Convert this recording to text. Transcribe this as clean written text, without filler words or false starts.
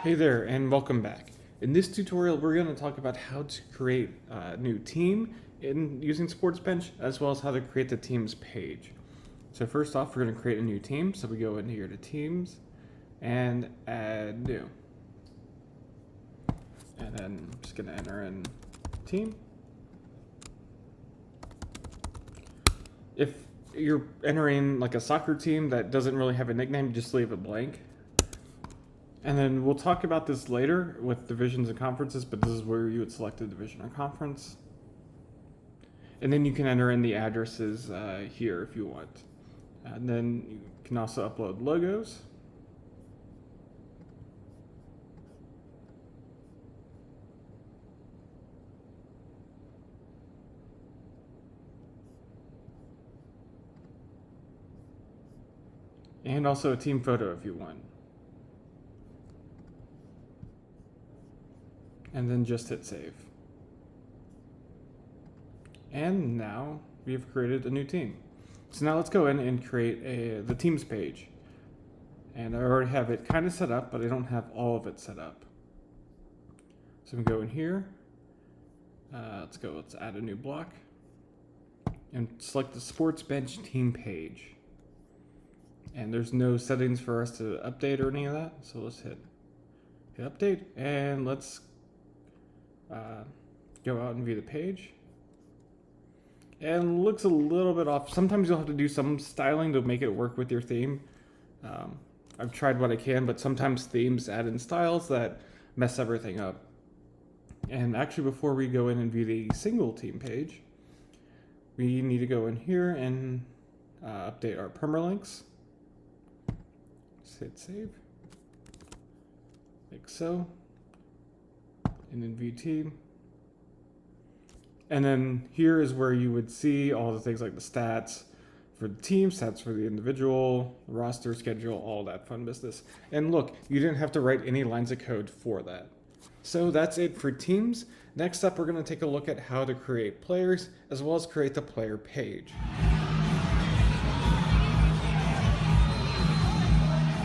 Hey there, and welcome back. In this tutorial, we're going to talk about how to create a new team using SportsBench, as well as how to create the team's page. So first off, we're going to create a new team. So we go in here to Teams and Add New. And then I'm just going to enter in team. If you're entering like a soccer team that doesn't really have a nickname, just leave it blank. And then we'll talk about this later with divisions and conferences, but this is where you would select a division or conference. And then you can enter in the addresses here if you want. And then you can also upload logos. And also a team photo if you want. And then just hit save. And now we've created a new team. So now let's go in and create the teams page. And I already have it kind of set up, but I don't have all of it set up. So we go in here. Let's add a new block. And select the SportsBench team page. And there's no settings for us to update or any of that. So let's hit update, and let's go out and view the page. And looks a little bit off. Sometimes you'll have to do some styling to make it work with your theme. I've tried what I can, but sometimes themes add in styles that mess everything up. And actually, before we go in and view the single team page, we need to go in here and update our permalinks. Just hit save, like so. And then view team. And then here is where you would see all the things like the stats for the team, stats for the individual, roster, schedule, all that fun business. And look, you didn't have to write any lines of code for that. So that's it for teams. Next up, we're going to take a look at how to create players as well as create the player page.